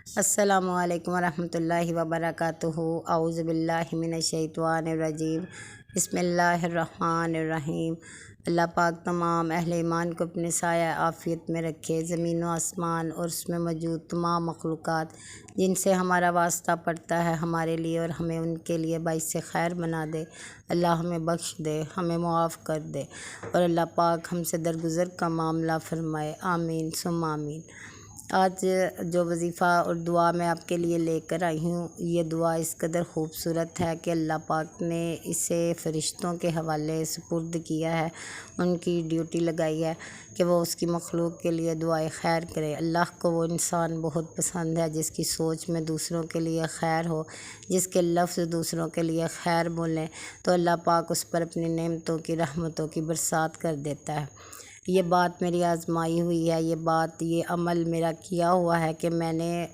السلام علیکم ورحمۃ اللہ وبرکاتہ۔ اعوذ باللہ من الشیطان الرجیم، بسم اللہ الرحمن الرحیم۔ اللہ پاک تمام اہل ایمان کو اپنے سایہ عافیت میں رکھے، زمین و آسمان اور اس میں موجود تمام مخلوقات جن سے ہمارا واسطہ پڑتا ہے ہمارے لیے اور ہمیں ان کے لیے باعث خیر بنا دے۔ اللہ ہمیں بخش دے، ہمیں معاف کر دے اور اللہ پاک ہم سے درگزر کا معاملہ فرمائے، آمین ثم آمین۔ آج جو وظیفہ اور دعا میں آپ کے لیے لے کر آئی ہوں، یہ دعا اس قدر خوبصورت ہے کہ اللہ پاک نے اسے فرشتوں کے حوالے سپرد کیا ہے، ان کی ڈیوٹی لگائی ہے کہ وہ اس کی مخلوق کے لیے دعائے خیر کرے۔ اللہ کو وہ انسان بہت پسند ہے جس کی سوچ میں دوسروں کے لیے خیر ہو، جس کے لفظ دوسروں کے لیے خیر بولیں، تو اللہ پاک اس پر اپنی نعمتوں کی رحمتوں کی برسات کر دیتا ہے۔ یہ بات میری آزمائی ہوئی ہے، یہ عمل میرا کیا ہوا ہے کہ میں نے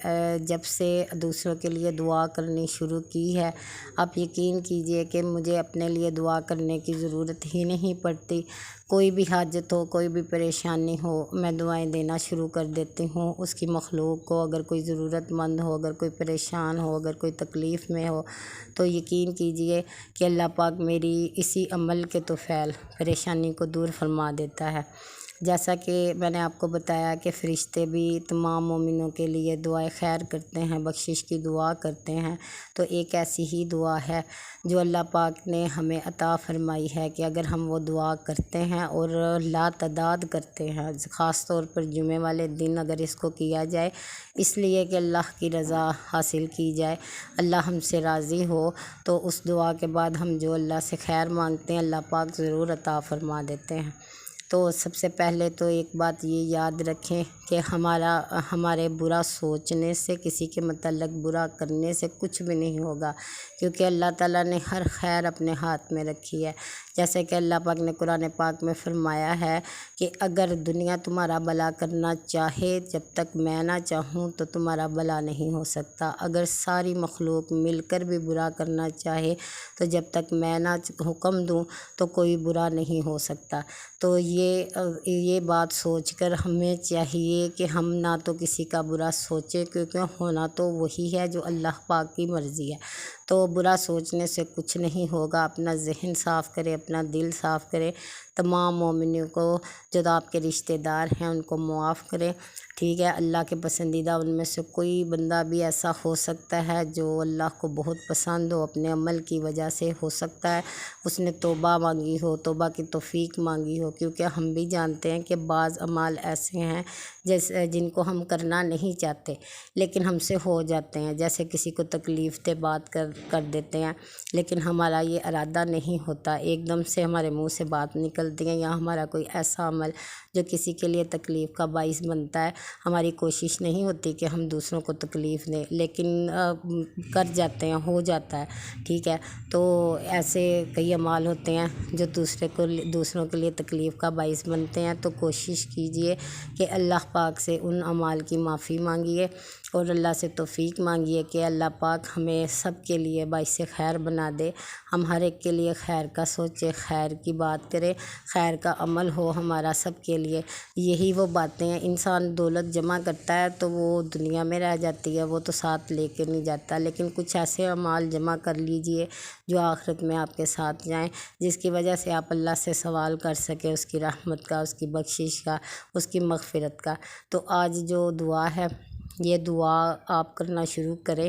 جب سے دوسروں کے لیے دعا کرنی شروع کی ہے، آپ یقین کیجئے کہ مجھے اپنے لیے دعا کرنے کی ضرورت ہی نہیں پڑتی۔ کوئی بھی حاجت ہو، کوئی بھی پریشانی ہو، میں دعائیں دینا شروع کر دیتی ہوں اس کی مخلوق کو۔ اگر کوئی ضرورت مند ہو، اگر کوئی پریشان ہو، اگر کوئی تکلیف میں ہو، تو یقین کیجئے کہ اللہ پاک میری اسی عمل کے طفیل پریشانی کو دور فرما دیتا ہے۔ جیسا کہ میں نے آپ کو بتایا کہ فرشتے بھی تمام مومنوں کے لیے دعائے خیر کرتے ہیں، بخشش کی دعا کرتے ہیں، تو ایک ایسی ہی دعا ہے جو اللہ پاک نے ہمیں عطا فرمائی ہے کہ اگر ہم وہ دعا کرتے ہیں اور لا تعداد کرتے ہیں، خاص طور پر جمعے والے دن اگر اس کو کیا جائے اس لیے کہ اللہ کی رضا حاصل کی جائے، اللہ ہم سے راضی ہو، تو اس دعا کے بعد ہم جو اللہ سے خیر مانگتے ہیں اللہ پاک ضرور عطا فرما دیتے ہیں۔ تو سب سے پہلے تو ایک بات یہ یاد رکھیں کہ ہمارے برا سوچنے سے، کسی کے متعلق برا کرنے سے کچھ بھی نہیں ہوگا، کیونکہ اللہ تعالیٰ نے ہر خیر اپنے ہاتھ میں رکھی ہے۔ جیسے کہ اللہ پاک نے قرآن پاک میں فرمایا ہے کہ اگر دنیا تمہارا بھلا کرنا چاہے، جب تک میں نہ چاہوں تو تمہارا بھلا نہیں ہو سکتا۔ اگر ساری مخلوق مل کر بھی برا کرنا چاہے تو جب تک میں نہ حکم دوں تو کوئی برا نہیں ہو سکتا۔ تو یہ بات سوچ کر ہمیں چاہیے کہ ہم نہ تو کسی کا برا سوچیں، کیونکہ ہونا تو وہی ہے جو اللہ پاک کی مرضی ہے۔ تو برا سوچنے سے کچھ نہیں ہوگا، اپنا ذہن صاف کرے، اپنا دل صاف کرے، تمام مومنوں کو جو آپ کے رشتہ دار ہیں ان کو معاف کریں، ٹھیک ہے۔ اللہ کے پسندیدہ ان میں سے کوئی بندہ بھی ایسا ہو سکتا ہے جو اللہ کو بہت پسند ہو، اپنے عمل کی وجہ سے ہو سکتا ہے اس نے توبہ مانگی ہو، توبہ کی توفیق مانگی ہو، کیونکہ ہم بھی جانتے ہیں کہ بعض اعمال ایسے ہیں جن کو ہم کرنا نہیں چاہتے لیکن ہم سے ہو جاتے ہیں، جیسے کسی کو تکلیف دہ بات کر دیتے ہیں لیکن ہمارا یہ ارادہ نہیں ہوتا، ایک دم سے ہمارے منہ سے بات نکلتی ہے، یا ہمارا کوئی ایسا عمل جو کسی کے لیے تکلیف کا باعث بنتا ہے، ہماری کوشش نہیں ہوتی کہ ہم دوسروں کو تکلیف دیں لیکن کر جاتے ہیں، ہو جاتا ہے، ٹھیک ہے۔ تو ایسے کئی اعمال ہوتے ہیں جو دوسروں کے لیے تکلیف کا باعث بنتے ہیں، تو کوشش کیجئے کہ اللہ پاک سے ان اعمال کی معافی مانگیے اور اللہ سے توفیق مانگیے کہ اللہ پاک ہمیں سب کے لیے باعث خیر بنا دے، ہم ہر ایک کے لیے خیر کا سوچے، خیر کی بات کرے، خیر کا عمل ہو ہمارا سب کے لیے۔ یہی وہ باتیں ہیں، انسان دولت جمع کرتا ہے تو وہ دنیا میں رہ جاتی ہے، وہ تو ساتھ لے کے نہیں جاتا، لیکن کچھ ایسے اعمال جمع کر لیجئے جو آخرت میں آپ کے ساتھ جائیں، جس کی وجہ سے آپ اللہ سے سوال کر سکیں اس کی رحمت کا، اس کی بخشش کا، اس کی مغفرت کا۔ تو آج جو دعا ہے یہ دعا آپ کرنا شروع کریں،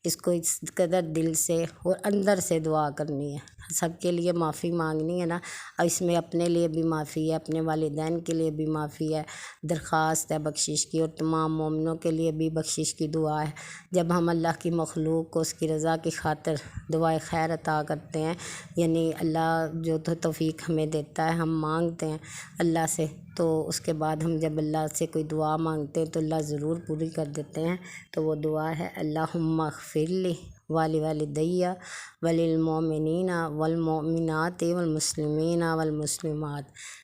اس کو اس قدر دل سے اور اندر سے دعا کرنی ہے، سب کے لیے معافی مانگنی ہے نا، اور اس میں اپنے لیے بھی معافی ہے، اپنے والدین کے لیے بھی معافی ہے، درخواست ہے بخشش کی، اور تمام مومنوں کے لیے بھی بخشش کی دعا ہے۔ جب ہم اللہ کی مخلوق کو اس کی رضا کی خاطر دعائے خیر عطا کرتے ہیں، یعنی اللہ جو توفیق ہمیں دیتا ہے، ہم مانگتے ہیں اللہ سے، تو اس کے بعد ہم جب اللہ سے کوئی دعا مانگتے ہیں تو اللہ ضرور پوری کر دیتے ہیں۔ تو وہ دعا ہے اللہم اغفر لی ولوالدی وللمؤمنین والمؤمنات والمسلمین والمسلمات،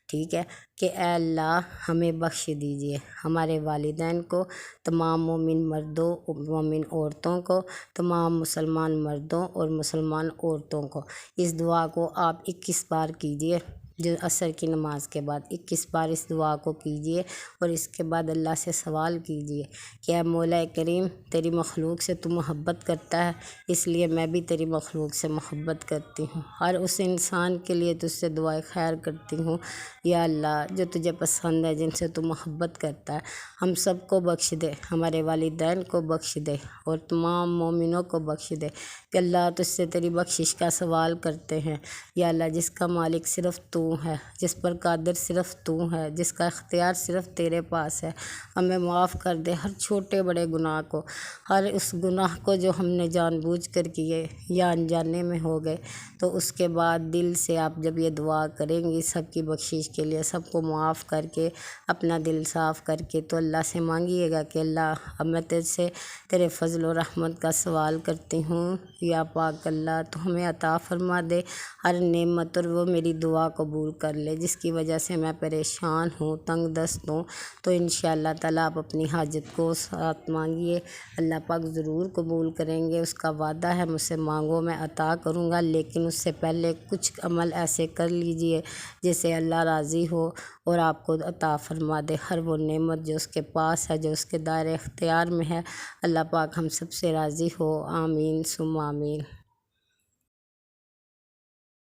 ٹھیک ہے، کہ اے اللہ ہمیں بخش دیجئے، ہمارے والدین کو، تمام مومن مردوں مومن عورتوں کو، تمام مسلمان مردوں اور مسلمان عورتوں کو۔ اس دعا کو آپ 21 بار کیجئے، جو عصر کی نماز کے بعد 21 بار اس دعا کو کیجیے، اور اس کے بعد اللہ سے سوال کیجیے کہ اے مولا کریم، تیری مخلوق سے تو محبت کرتا ہے، اس لیے میں بھی تیری مخلوق سے محبت کرتی ہوں، ہر اس انسان کے لیے تجھ سے دعائے خیر کرتی ہوں یا اللہ جو تجھے پسند ہے، جن سے تو محبت کرتا ہے، ہم سب کو بخش دے، ہمارے والدین کو بخش دے اور تمام مومنوں کو بخش دے کہ اللہ تجھ سے تیری بخشش کا سوال کرتے ہیں یا اللہ، جس کا مالک صرف تو ہے، جس پر قادر صرف تو ہے، جس کا اختیار صرف تیرے پاس ہے، ہمیں معاف کر دے ہر چھوٹے بڑے گناہ کو، ہر اس گناہ کو جو ہم نے جان بوجھ کر کیے یا انجانے میں ہو گئے، تو اس کے بعد دل سے آپ جب یہ دعا کریں گی سب کی بخشش کے لیے، سب کو معاف کر کے اپنا دل صاف کر کے، تو اللہ سے مانگیے گا کہ اللہ اب میں تجھ سے تیرے فضل و رحمت کا سوال کرتی ہوں یا پاک اللہ، تو ہمیں عطا فرما دے ہر نعمت، اور وہ میری دعا قبول کر لے جس کی وجہ سے میں پریشان ہوں، تنگ دست ہوں، تو انشاءاللہ تعالیٰ آپ اپنی حاجت کو ساتھ مانگیے، اللہ پاک ضرور قبول کریں گے، اس کا وعدہ ہے مجھ سے مانگو میں عطا کروں گا، لیکن اس سے پہلے کچھ عمل ایسے کر لیجئے جس سے اللہ راضی ہو اور آپ کو عطا فرما دے ہر وہ نعمت جو اس کے پاس ہے، جو اس کے دائرۂ اختیار میں ہے، اللہ پاک ہم سب سے راضی ہو، آمین ثم آمین۔